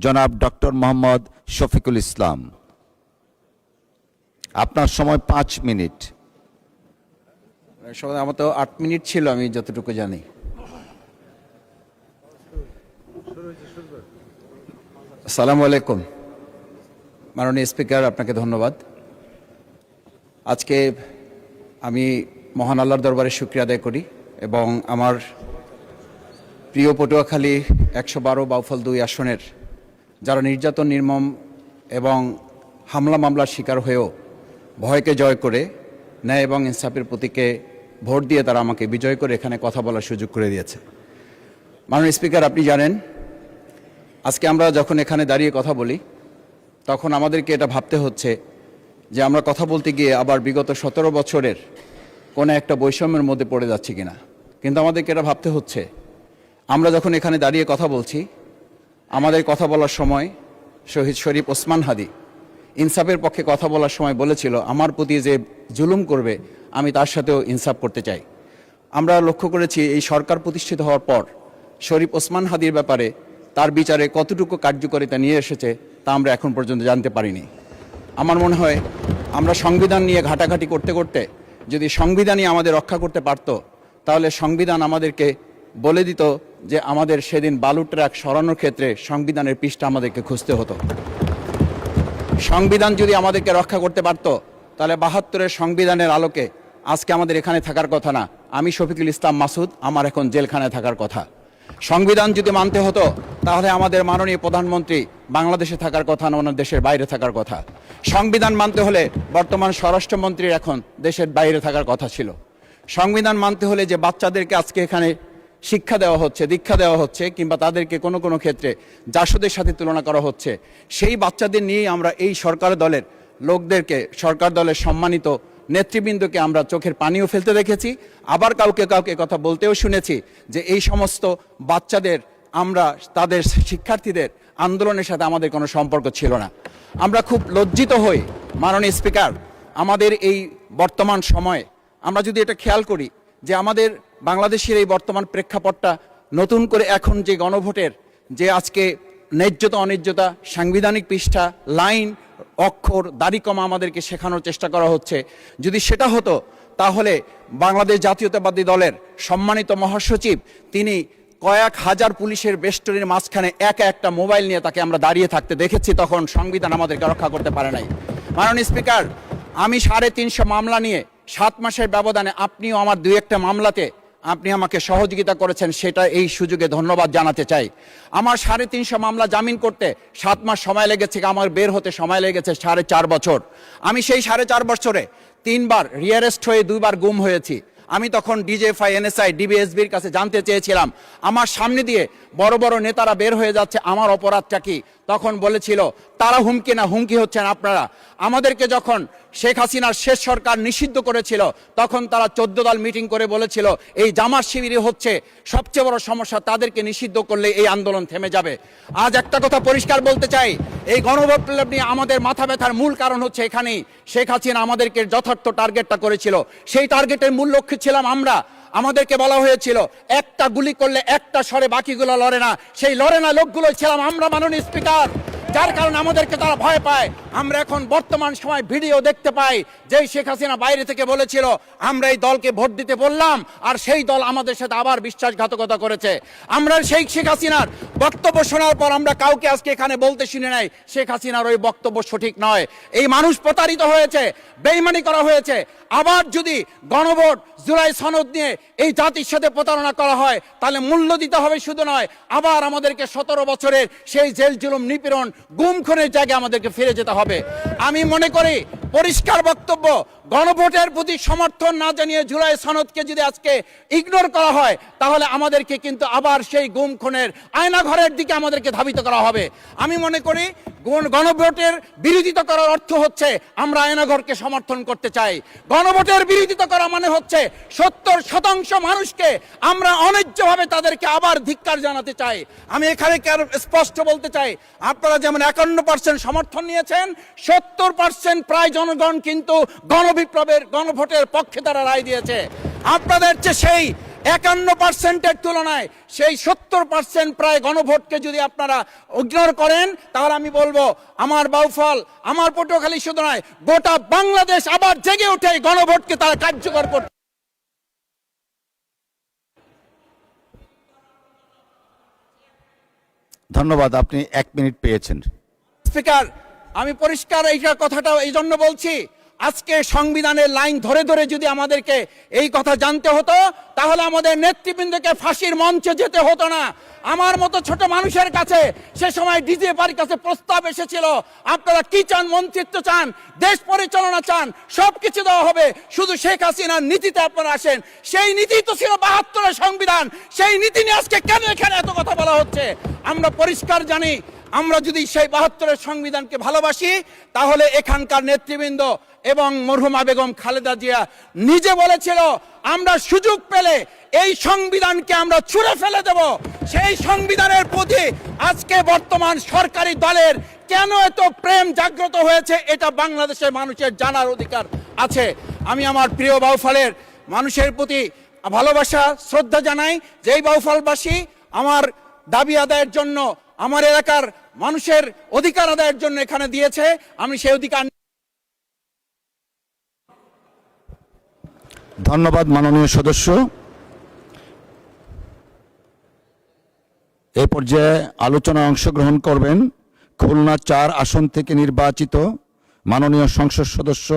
জনাব ডক্টর মোহাম্মদ শফিকুল ইসলাম। আপনার সময় 5 মিনিট। আমার তো 8 মিনিট ছিল, আমি যতটুকু জানি। আসসালামু আলাইকুম। মাননীয় স্পিকার, আপনাকে ধন্যবাদ। আজকে আমি মহান আল্লাহর দরবারে শুকরিয়া আদায় করি এবং আমার প্রিয় পটুয়াখালী 112 বাউফল 2 আসনের যারা নির্যাতন, নির্মম এবং হামলা মামলার শিকার হয়েও ভয়কে জয় করে ন্যায় এবং ইনসাফের প্রতীকে ভোট দিয়ে তারা আমাকে বিজয় করে এখানে কথা বলার সুযোগ করে দিয়েছে। মাননীয় স্পিকার, আপনি জানেন আজকে আমরা যখন এখানে দাঁড়িয়ে কথা বলি তখন আমাদেরকে এটা ভাবতে হচ্ছে যে আমরা কথা বলতে গিয়ে আবার বিগত 17 বছরের কোনো একটা বৈষম্যের মধ্যে পড়ে যাচ্ছি কিনা। কিন্তু আমাদেরকে এটা ভাবতে হচ্ছে আমরা যখন এখানে দাঁড়িয়ে কথা বলছি, আমাদের কথা বলার সময় শহীদ শরীফ ওসমান হাদি ইনসাফের পক্ষে কথা বলার সময় বলেছিল, আমার প্রতি যে জুলুম করবে আমি তার সাথেও ইনসাফ করতে চাই। আমরা লক্ষ্য করেছি এই সরকার প্রতিষ্ঠিত হওয়ার পর শরীফ ওসমান হাদির ব্যাপারে তার বিচারে কতটুকু কার্যকারিতা নিয়ে এসেছে তা আমরা এখন পর্যন্ত জানতে পারিনি। আমার মনে হয় আমরা সংবিধান নিয়ে ঘাটাঘাটি করতে করতে যদি সংবিধানই আমাদের রক্ষা করতে পারত, তাহলে সংবিধান আমাদেরকে বলে দিত যে আমাদের সেদিন বালু ট্রাক সরানোর ক্ষেত্রে সংবিধানের পৃষ্ঠা আমাদেরকে খুঁজতে হতো। সংবিধান যদি আমাদেরকে রক্ষা করতে পারত, তাহলে 72-এর সংবিধানের আলোকে আজকে আমাদের এখানে থাকার কথা না। আমি শফিকুল ইসলাম মাসুদ, আমার এখন জেলখানায় থাকার কথা। সংবিধান যদি মানতে হতো, তাহলে আমাদের মাননীয় প্রধানমন্ত্রী বাংলাদেশে থাকার কথা না, ওনার দেশের বাইরে থাকার কথা। সংবিধান মানতে হলে বর্তমান স্বরাষ্ট্রমন্ত্রীর এখন দেশের বাইরে থাকার কথা ছিল। সংবিধান মানতে হলে যে বাচ্চাদেরকে আজকে এখানে শিক্ষা দেওয়া হচ্ছে, দীক্ষা দেওয়া হচ্ছে, কিংবা তাদেরকে কোনো কোনো ক্ষেত্রে জাসদের সাথে তুলনা করা হচ্ছে, সেই বাচ্চাদের নিয়েই আমরা এই সরকার দলের লোকদেরকে, সরকার দলের সম্মানিত নেতৃবৃন্দকে আমরা চোখের পানিও ফেলতে দেখেছি। আবার কাউকে কাউকে কথা বলতেও শুনেছি যে এই সমস্ত বাচ্চাদের, আমরা তাদের শিক্ষার্থীদের আন্দোলনের সাথে আমাদের কোনো সম্পর্ক ছিল না। আমরা খুব লজ্জিত হই মাননীয় স্পিকার, আমাদের এই বর্তমান সময়ে আমরা যদি এটা খেয়াল করি যে আমাদের বাংলাদেশের এই বর্তমান প্রেক্ষাপটটা নতুন করে এখন যে গণভোটের যে আজকে ন্যায্যতা অন্যায্যতা, সাংবিধানিক পৃষ্ঠা, লাইন, অক্ষর, দাড়িকমা আমাদেরকে শেখানোর চেষ্টা করা হচ্ছে, যদি সেটা হতো তাহলে বাংলাদেশ জাতীয়তাবাদী দলের সম্মানিত মহাসচিব তিনি কয়েক হাজার পুলিশের বেষ্টনীর মাঝখানে একা একটা মোবাইল নিয়ে তাকে আমরা দাঁড়িয়ে থাকতে দেখেছি, তখন সংবিধান আমাদেরকে রক্ষা করতে পারে নাই। মাননীয় স্পিকার, আমি 350 মামলা নিয়ে 7 মাসের ব্যবধানে, আপনিও আমার 2-1টা মামলাতে আপনি আমাকে সহযোগিতা করেছেন, সেটা এই সুযোগে ধন্যবাদ জানাতে চাই। আমার 350 মামলা জামিন করতে 7 মাস সময় লেগেছে, আমার বের হতে সময় লেগেছে 4.5 বছর। আমি সেই 4.5 বছরে 3 বার রিয়ারেস্ট হয়ে 2 বার গুম হয়েছি। আমি তখন ডিজিএফআই, এনএসআই, ডিবিএসবির কাছে জানতে চেয়েছিলাম আমার সামনে দিয়ে বড় বড় নেতারা বের হয়ে যাচ্ছে, আমার অপরাধটা কি? তখন বলেছিল তারা হুমকি না, হুমকি হচ্ছেন আপনারা। আমাদেরকে যখন শেখ হাসিনার শেষ সরকার নিষিদ্ধ করেছিল, তখন তারা 14 দল মিটিং করে বলেছিল এই জামাত শিবিরই হচ্ছে সবচেয়ে বড় সমস্যা, তাদেরকে নিষিদ্ধ করলে এই আন্দোলন থেমে যাবে। আজ একটা কথা পরিষ্কার বলতে চাই, এই গণবিপ্লব নিয়ে আমাদের মাথা ব্যথার মূল কারণ হচ্ছে এখানেই। শেখ হাসিনা আমাদেরকে যথার্থ টার্গেটটা করেছিল, সেই টার্গেটের মূল লক্ষ্য ছিলাম আমরা। আমাদেরকে বলা হয়েছিল একটা গুলি করলে একটা সরে বাকিগুলো লড়ে না, সেই লড়ে না লোকগুলো ছিলাম আমরা মাননীয় স্পিকার, যার কারণে আমাদেরকে তারা ভয় পায়। আমরা এখন বর্তমান সময় ভিডিও দেখতে পাই যেই শেখ হাসিনা বাইরে থেকে বলেছিল আমরা এই দলকে ভোট দিতে বললাম, আর সেই দল আমাদের সাথে আবার বিশ্বাসঘাতকতা করেছে। আমরা সেই শেখ হাসিনার বক্তব্য শোনার পর আমরা কাউকে আজকে এখানে বলতে শুনে নাই শেখ হাসিনার ওই বক্তব্য সঠিক নয়। এই মানুষ প্রতারিত হয়েছে, বেইমানি করা হয়েছে। আবার যদি গণভোট, জুলাই সনদ নিয়ে এই জাতির সাথে প্রতারণা করা হয়, তাহলে মূল্য দিতে হবে শুধু নয়, আবার আমাদেরকে 17 বছরের সেই জেল জুলুম, নিপীড়ন, গুম খুনের জায়গায় আমাদেরকে ফিরে যেতে হবে। আমি মনে করি পরিষ্কার বক্তব্য, গণভোটের প্রতি সমর্থন না জানিয়ে জুলাই সনদকে যদি আজকে ইগনোর করা হয়, তাহলে আমাদেরকে কিন্তু আবার সেই গুম খুনের আয়নাঘরের দিকে আমাদেরকে ধাবিত করা হবে। আমি মনে করি গণভোটের বিরোধিতা করার অর্থ হচ্ছে আমরা আয়নাঘরকে সমর্থন করতে চাই। গণভোটের বিরোধিতা করা মানে হচ্ছে 70% মানুষকে আমরা অন্যায্যভাবে তাদেরকে আবার ধিক্কার জানাতে চাই। আমি এখানে স্পষ্ট বলতে চাই, আপনারা যেমন 51% সমর্থন নিয়েছেন, 70% প্রায় জনগণ কিন্তু গণবিপ্লবের, গণভোটের পক্ষে তারা রায় দিয়েছে। আপনাদের চেয়ে সেই 51%-এর তুলনায় সেই 70% প্রায় গণভোটকে যদি আপনারা ইগনোর করেন, তাহলে আমি বলবো আমার বাউফল, আমার পটুয়াখালী শুধু নয়, গোটা বাংলাদেশ আবার জেগে ওঠে এই গণভোটকে তারা কার্যকর করতে। ধন্যবাদ, আপনি 1 মিনিট পেয়েছেন। স্পিকার, আমি পরিষ্কার এই কথাটা এই জন্য বলছি, আজকে সংবিধানের লাইন ধরে ধরে যদি আমাদেরকে এই কথা জানতে হতো, তাহলে আমাদের নেতৃবৃন্দকে ফাঁসির মঞ্চে যেতে হতো না। আমার মতো ছোট মানুষের কাছে সে সময় ডিজিএফআইয়ের কাছে প্রস্তাব এসেছিল, আপনারা কি চান, মন্ত্রিত্ব চান, দেশ পরিচালনা চান, সবকিছু দেওয়া হবে, শুধু শেখ হাসিনার নীতিতে আপনারা আসেন। সেই নীতি তো ছিল 72-এর সংবিধান, সেই নীতি নিয়ে আজকে কেন এখানে এত কথা বলা হচ্ছে? আমরা পরিষ্কার জানি, আমরা যদি সেই 72-এর সংবিধানকে ভালোবাসি, তাহলে এখানকার নেতৃবৃন্দ এবং মরহুমা বেগম খালেদা জিয়া নিজে বলেছিল, আমরা সুযোগ পেলে এই সংবিধানকে আমরা ছুঁড়ে ফেলে দেব। সেই সংবিধানের প্রতি আজকে বর্তমান সরকারি দলের কেন এত প্রেম জাগ্রত হয়েছে, এটা বাংলাদেশের মানুষের জানার অধিকার আছে। আমি আমার প্রিয় বাউফলের মানুষের প্রতি ভালোবাসা, শ্রদ্ধা জানাই। যেই বাউফলবাসী আমার দাবি আদায়ের জন্য, আমার এলাকার মানুষের অধিকার আদায়ের জন্য এখানে দিয়েছে, আমি সেই অধিকার। ধন্যবাদ মাননীয় সদস্য। এই পর্যায়ে আলোচনায় অংশগ্রহণ করবেন খুলনা 4 আসন থেকে নির্বাচিত মাননীয় সংসদ সদস্য